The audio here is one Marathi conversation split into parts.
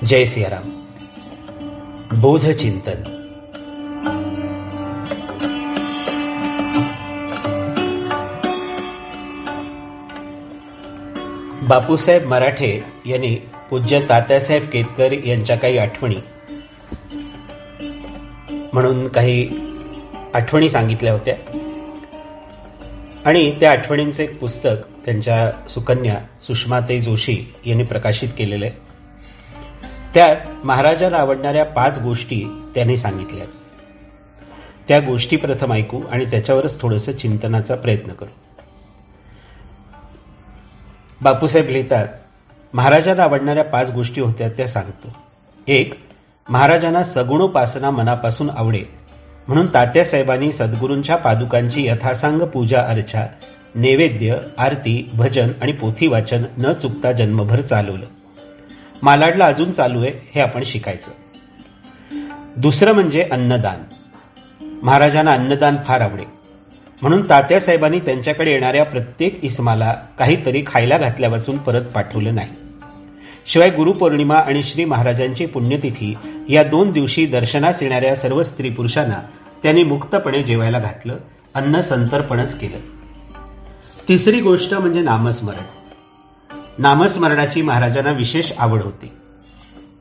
जय सियाराम. बोध चिंतन. बापूसाहेब मराठे यांनी पूज्य तात्यासाहेब केतकर यांच्या काही आठवणी म्हणून काही आठवणी सांगितल्या होत्या आणि त्या आठवणींचे एक पुस्तक त्यांच्या सुकन्या सुषमाताई जोशी यांनी प्रकाशित केलेलं आहे. त्यात महाराजांना आवडणाऱ्या 5 गोष्टी त्यांनी सांगितल्या. त्या गोष्टी प्रथम ऐकू आणि त्याच्यावरच थोडंसं चिंतनाचा प्रयत्न करू. बापूसाहेब लिहितात, महाराजांना आवडणाऱ्या 5 गोष्टी होत्या त्या सांगतो. 1. महाराजांना सगुणोपासना मनापासून आवडे म्हणून तात्यासाहेबांनी सद्गुरूंच्या पादुकांची यथासांग पूजा अर्चा, नैवेद्य, आरती, भजन आणि पोथी वाचन न चुकता जन्मभर चालवलं. मालाडला अजून चालू आहे हे आपण शिकायचं. दुसरं म्हणजे अन्नदान. महाराजांना अन्नदान फार आवडे म्हणून तात्यासाहेबांनी त्यांच्याकडे येणाऱ्या प्रत्येक इसमाला काहीतरी खायला घातल्यापासून परत पाठवलं नाही. शिवाय गुरुपौर्णिमा आणि श्री महाराजांची पुण्यतिथी या 2 दिवशी दर्शनास येणाऱ्या सर्व स्त्री पुरुषांना त्यांनी मुक्तपणे जेवायला घातलं, अन्न संतर्पणच केलं. तिसरी गोष्ट म्हणजे नामस्मरण. नामस्मरणाची महाराजांना विशेष आवड होती.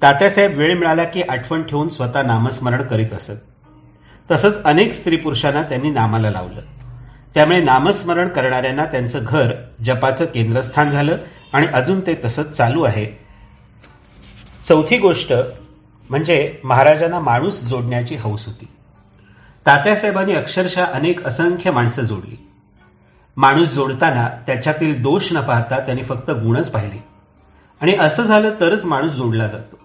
तात्यासाहेब वेळ मिळाला की आठवण ठेवून स्वतः नामस्मरण करीत असत. तसंच अनेक स्त्री पुरुषांना त्यांनी नामाला लावलं. त्यामुळे नामस्मरण करणाऱ्यांना त्यांचं घर जपाचं केंद्रस्थान झालं आणि अजून ते तसंच चालू आहे. चौथी गोष्ट म्हणजे महाराजांना माणूस जोडण्याची हौस होती. तात्यासाहेबांनी अक्षरशः अनेक असंख्य माणसं जोडली. माणूस जोडताना त्याच्यातील दोष न पाहता त्यांनी फक्त गुणच पाहिले आणि असं झालं तरच माणूस जोडला जातो.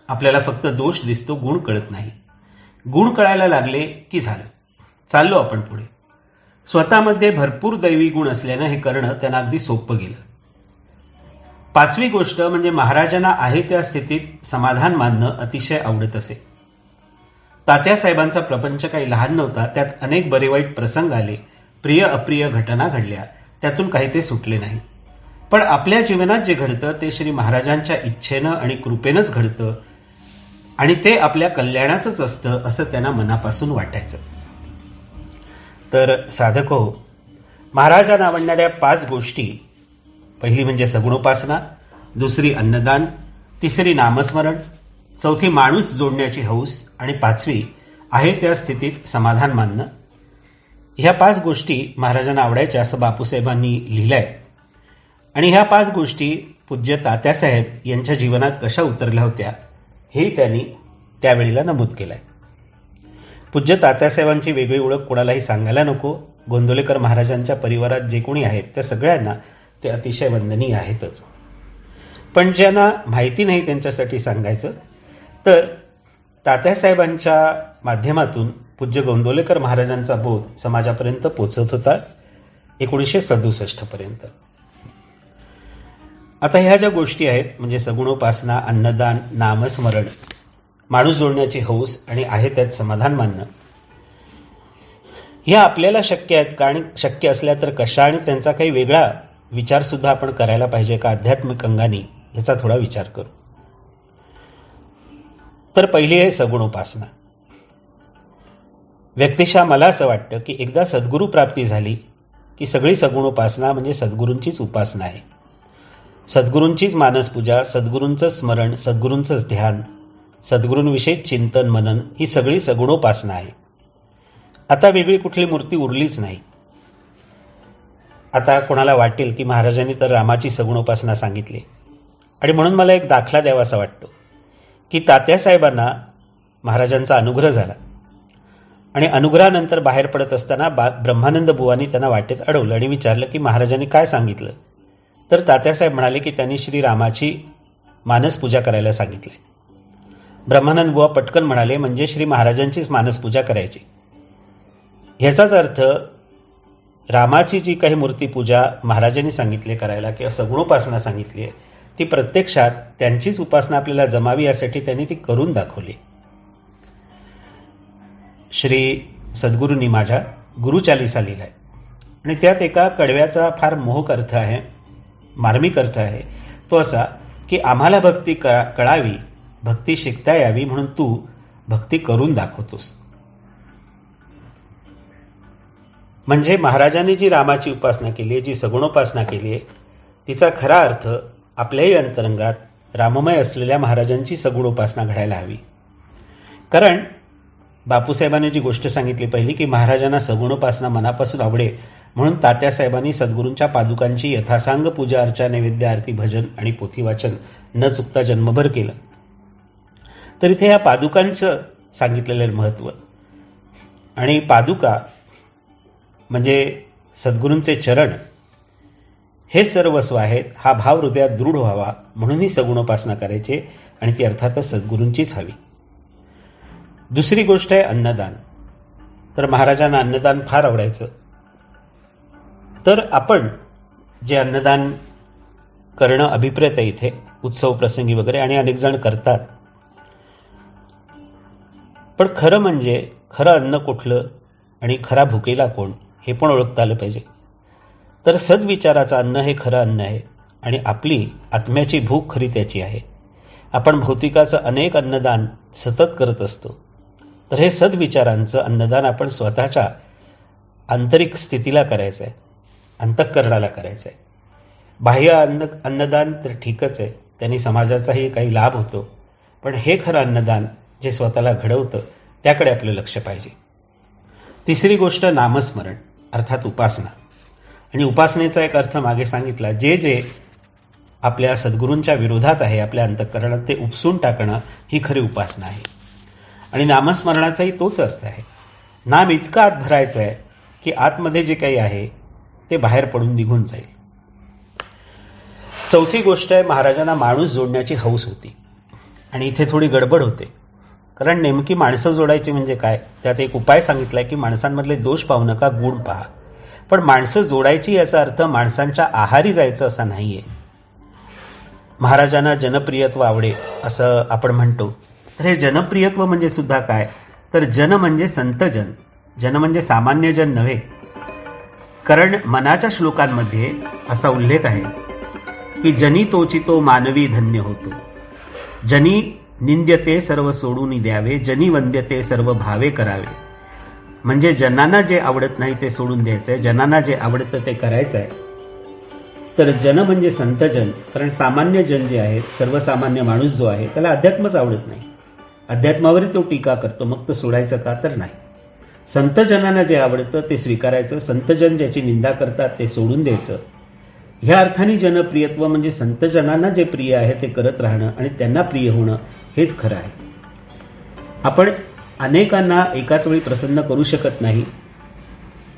आपल्याला फक्त दोष दिसतो, गुण कळत नाही. गुण कळायला लागले की झालं, चाललो आपण पुढे. स्वतःमध्ये भरपूर दैवी गुण असल्यानं हे करणं त्यांना अगदी सोपं गेलं. 5वी गोष्ट म्हणजे महाराजांना आहे त्या स्थितीत समाधान मानणं अतिशय आवडत असे. तात्यासाहेबांचा प्रपंच काही लहान नव्हता. त्यात अनेक बरे वाईट प्रसंग आले, प्रिय अप्रिय घटना घडल्या, त्यातून काही ते सुटले नाही. पण आपल्या जीवनात जे घडतं ते श्री महाराजांच्या इच्छेनं आणि कृपेनंच घडतं आणि ते आपल्या कल्याणाचंच असतं असं त्यांना मनापासून वाटायचं. तर साधक हो, महाराजांना आवडणाऱ्या 5 गोष्टी, पहिली म्हणजे सगुणोपासना, दुसरी अन्नदान, तिसरी नामस्मरण, चौथी माणूस जोडण्याची हौस आणि 5वी आहे त्या स्थितीत समाधान मानणं. ह्या 5 गोष्टी महाराजांना आवडायच्या असं बापूसाहेबांनी लिहिलंय आणि ह्या 5 गोष्टी पूज्य तात्यासाहेब यांच्या जीवनात कशा उतरल्या होत्या हेही त्यांनी त्यावेळेला नमूद केलंय. पूज्य तात्यासाहेबांची वेगळी ओळख कोणालाही सांगायला नको. गोंदवलेकर महाराजांच्या परिवारात जे कोणी आहेत त्या सगळ्यांना ते अतिशय वंदनीय आहेतच. पण ज्यांना माहिती नाही त्यांच्यासाठी सांगायचं तर तात्यासाहेबांच्या माध्यमातून पूज्य गोंदवलेकर महाराजांचा बोध समाजापर्यंत पोचत होता 1967 पर्यंत. आता ह्या ज्या गोष्टी आहेत म्हणजे सगुणोपासना, अन्नदान, नामस्मरण, माणूस जोडण्याची हौस आणि आहे त्यात समाधान मानणं, ह्या आपल्याला शक्य आहेत का आणि शक्य असल्या तर कशा आणि त्यांचा काही वेगळा विचार सुद्धा आपण करायला पाहिजे का आध्यात्मिक अंगाने, ह्याचा थोडा विचार करू. तर पहिली आहे सगुणोपासना. व्यक्तिशः मला असं वाटतं की एकदा सद्गुरू प्राप्ती झाली की सगळी सगुणोपासना म्हणजे सद्गुरूंचीच उपासना आहे. सद्गुरूंचीच मानसपूजा, सद्गुरूंचं स्मरण, सद्गुरूंचंच ध्यान, सद्गुरूंविषयी चिंतन मनन ही सगळी सगुणोपासना आहे. आता वेगळी कुठली मूर्ती उरलीच नाही. आता कोणाला वाटेल की महाराजांनी तर रामाची सगुणोपासना सांगितली आणि म्हणून मला एक दाखला द्यावासा वाटतो की तात्यासाहेबांना महाराजांचा अनुग्रह झाला आणि अनुग्रहानंतर बाहेर पडत असताना ब्रह्मानंद बुवांनी त्यांना वाटेत अडवलं आणि विचारलं की महाराजांनी काय सांगितलं. तर तात्यासाहेब म्हणाले की त्यांनी श्रीरामाची मानसपूजा करायला सांगितले. ब्रह्मानंद बुवा पटकन म्हणाले म्हणजे श्री महाराजांचीच मानसपूजा करायची. ह्याचाच अर्थ रामाची जी काही मूर्तीपूजा महाराजांनी सांगितले करायला किंवा सगुणोपासना सांगितली आहे ती प्रत्यक्षात त्यांचीच उपासना आपल्याला जमावी यासाठी त्यांनी ती करून दाखवली. श्री सद्गुरूंनी माझ्या गुरुचालिसा लिहिलाय आणि त्यात एका कडव्याचा फार मोहक अर्थ आहे, मार्मिक अर्थ आहे. तो असा की आम्हाला भक्ती कळावी भक्ती शिकता यावी म्हणून तू भक्ती करून दाखवतोस. म्हणजे महाराजांनी जी रामाची उपासना केली आहे, जी सगुणोपासना केली आहे, तिचा खरा अर्थ आपल्याही अंतरंगात राममय असलेल्या महाराजांची सगुणोपासना घडायला हवी. कारण बापूसाहेबांनी जी गोष्ट सांगितली पहिली, की महाराजांना सगुणोपासना मनापासून आवडे म्हणून तात्यासाहेबांनी सद्गुरूंच्या पादुकांची यथासांग पूजा अर्चा नैवेद्य आरती भजन आणि पोथी वाचन न चुकता जन्मभर केलं. तर इथे या पादुकांचं सांगितलेलं महत्त्व, आणि पादुका म्हणजे सद्गुरूंचे चरण हे सर्वस्व आहेत, हा भाव हृदयात दृढ व्हावा म्हणून ही सगुणोपासना करायची, आणि ती अर्थातच सद्गुरूंचीच हवी. दुसरी गोष्ट आहे अन्नदान. तर महाराजांना अन्नदान फार आवडायचं. तर आपण जे अन्नदान करणं अभिप्रेत आहे इथे उत्सव प्रसंगी वगैरे, आणि अनेक जण करतात. पण खरं म्हणजे खरं अन्न कुठलं आणि खरा भुकेला कोण हे पण ओळखता आलं पाहिजे. तर सद्विचाराचं अन्न हे खरं अन्न आहे, आणि आपली आत्म्याची भूक खरी त्याची आहे. आपण भौतिकाचं अनेक अन्नदान सतत करत असतो, तर हे सद्विचारांचं अन्नदान आपण स्वतःच्या आंतरिक स्थितीला करायचं आहे, अंतःकरणाला करायचं आहे. बाह्य अन्नदान तर ठीकच आहे, त्यांनी समाजाचाही काही लाभ होतो, पण हे खरं अन्नदान जे स्वतःला घडवतं त्याकडे आपलं लक्ष पाहिजे. तिसरी गोष्ट नामस्मरण अर्थात उपासना. आणि उपासनेचा एक अर्थ मागे सांगितला, जे जे आपल्या सद्गुरूंच्या विरोधात आहे आपल्या अंतःकरणात ते उपसून टाकणं ही खरी उपासना आहे. आणि नामस्मरणाचाही तोच अर्थ आहे. नाम इतकं आत भरायचं आहे की आतमध्ये जे काही आहे ते बाहेर पडून निघून जाईल. चौथी गोष्ट आहे, महाराजांना माणूस जोडण्याची हौस होती, आणि इथे थोडी गडबड होते. कारण नेमकी माणसं जोडायची म्हणजे काय, त्यात एक उपाय सांगितलाय की माणसांमधले दोष पाहू नका, गुण पहा. पण माणसं जोडायची याचा अर्थ माणसांच्या आहारी जायचं असा नाहीये. महाराजांना जनप्रियत्व आवडे असं आपण म्हणतो, तर हे जनप्रियत्व म्हणजे सुद्धा काय, तर जन म्हणजे संतजन, जन म्हणजे सामान्य जन नव्हे. कारण मनाच्या श्लोकांमध्ये असा उल्लेख आहे की जनी तोचितो मानवी धन्य होतो, जनी निंद्यते सर्व सोडून द्यावे, जनी वंद्यते सर्व भावे करावे. म्हणजे जनांना जे आवडत नाही ते सोडून द्यायचंय, जनांना जे आवडतं ते करायचं आहे. तर जन म्हणजे संतजन, कारण सामान्य जन जे आहेत, सर्वसामान्य माणूस जो आहे त्याला अध्यात्मच आवडत नाही, अध्यात्मावर तो टीका करतो, मग तो सोडायचं का, तर नाही. संतजनांना जे आवडतं ते स्वीकारायचं, संतजन ज्याची निंदा करतात ते सोडून द्यायचं. ह्या अर्थाने जनप्रियत्व म्हणजे संतजनांना जे प्रिय आहे ते करत राहणं आणि त्यांना प्रिय होणं हेच खरं आहे. आपण अनेकांना एकाच वेळी प्रसन्न करू शकत नाही,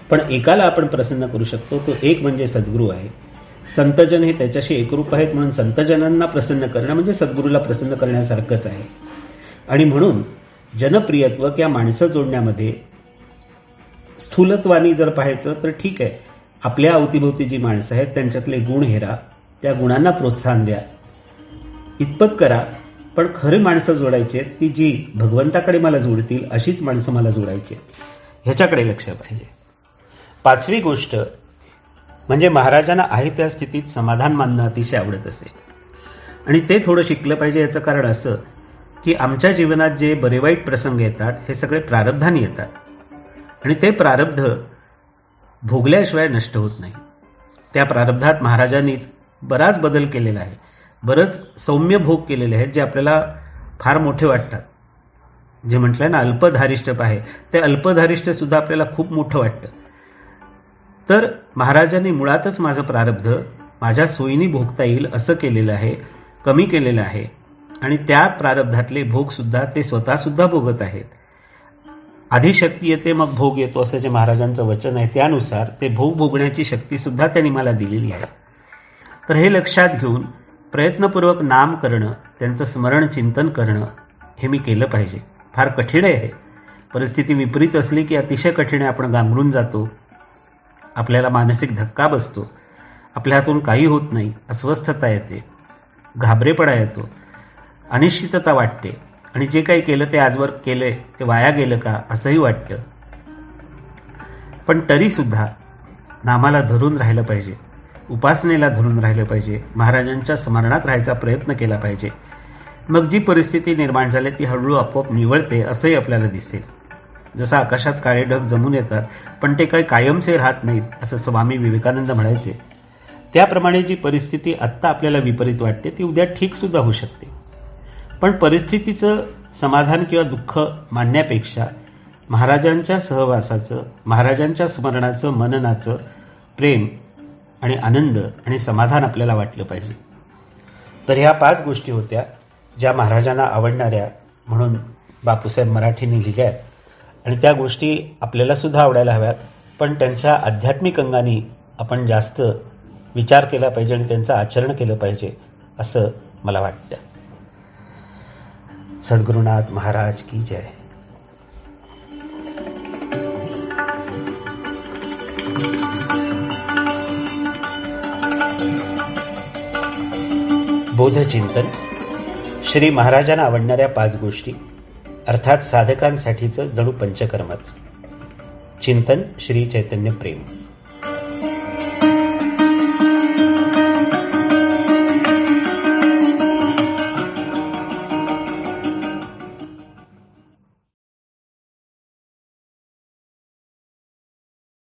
पण एकाला आपण प्रसन्न करू शकतो, तो एक म्हणजे सद्गुरू आहे. संतजन हे त्याच्याशी एकरूप आहेत, म्हणून संतजनांना प्रसन्न करणं म्हणजे सद्गुरूला प्रसन्न करण्यासारखंच आहे. आणि म्हणून जनप्रियत्व किंवा माणसं जोडण्यामध्ये स्थूलत्वानी जर पाहायचं तर ठीक आहे, आपल्या अवतीभोवती जी माणसं आहेत त्यांच्यातले गुण हेरा, त्या गुणांना प्रोत्साहन द्या, इतपत करा. पण खरी माणसं जोडायची आहेत ती जी भगवंताकडे मला जोडतील अशीच माणसं मला जोडायची, ह्याच्याकडे लक्ष पाहिजे. पाचवी गोष्ट म्हणजे महाराजांना आहे त्या स्थितीत समाधान मानणं अतिशय आवडत असे, आणि ते थोडं शिकलं पाहिजे. याचं कारण असं की आमच्या जीवनात जे बरे वाईट प्रसंग येतात हे सगळे प्रारब्धाने येतात, आणि ते प्रारब्ध भोगल्याशिवाय नष्ट होत नाही. त्या प्रारब्धात महाराजांनीच बराच बदल केलेला आहे, बरंच सौम्य भोग केलेले आहेत जे आपल्याला फार मोठे वाटतात. जे म्हटलंय ना अल्पधारिष्ट आहे, ते अल्पधारिष्ट सुद्धा आपल्याला खूप मोठं वाटतं. तर महाराजांनी मुळातच माझं प्रारब्ध माझ्या सोयीने भोगता येईल असं केलेलं आहे, कमी केलेलं आहे, आणि त्या प्रारब्धातले भोग सुद्धा ते स्वतः सुद्धा भोगत आहेत. आधी शक्ती येते मग भोग येतो असं जे महाराजांचं वचन आहे, त्यानुसार ते भोग भोगण्याची शक्ती सुद्धा त्यांनी मला दिलेली आहे. तर हे लक्षात घेऊन प्रयत्नपूर्वक नाम करणं, त्यांचं स्मरण चिंतन करणं हे मी केलं पाहिजे. फार कठीण आहे, परिस्थिती विपरीत असली की अतिशय कठीण आहे, आपण गांगरून जातो, आपल्याला मानसिक धक्का बसतो, आपल्या हातून काही होत नाही, अस्वस्थता येते, घाबरेपणा येतो, अनिश्चितता वाटते, आणि जे काही केलं ते आजवर केलंय ते वाया गेलं का असंही वाटतं. पण तरी सुद्धा नामाला धरून राहिलं पाहिजे, उपासनेला धरून राहिलं पाहिजे, महाराजांच्या स्मरणात राहायचा प्रयत्न केला पाहिजे. मग जी परिस्थिती निर्माण झाली ती हळूहळू आपोआप निवळते असंही आपल्याला दिसेल. जसं आकाशात काळे ढग जमून येतात पण ते काही कायमचे राहत नाहीत असं स्वामी विवेकानंद म्हणायचे, त्याप्रमाणे जी परिस्थिती आत्ता आपल्याला विपरीत वाटते ती उद्या ठीक सुद्धा होऊ शकते. पण परिस्थितीचं समाधान किंवा दुःख मानण्यापेक्षा महाराजांच्या सहवासाचं, महाराजांच्या स्मरणाचं, मननाचं प्रेम आणि आनंद आणि समाधान आपल्याला वाटलं पाहिजे. तर ह्या 5 गोष्टी होत्या ज्या महाराजांना आवडणाऱ्या म्हणून बापूसाहेब मराठेंनी लिहिल्या आहेत. आणि त्या गोष्टी आपल्याला सुद्धा आवडायला हव्यात, पण त्यांच्या आध्यात्मिक अंगाने आपण जास्त विचार केला पाहिजे आणि त्यांचं आचरण केलं पाहिजे असं मला वाटतं. सद्गुरुनाथ महाराज की जय. बोधचिंतन. श्री महाराजांना आवडणाऱ्या 5 गोष्टी, अर्थात साधकांसाठीचं जणू पंचकर्मच. चिंतन श्री चैतन्य प्रेम.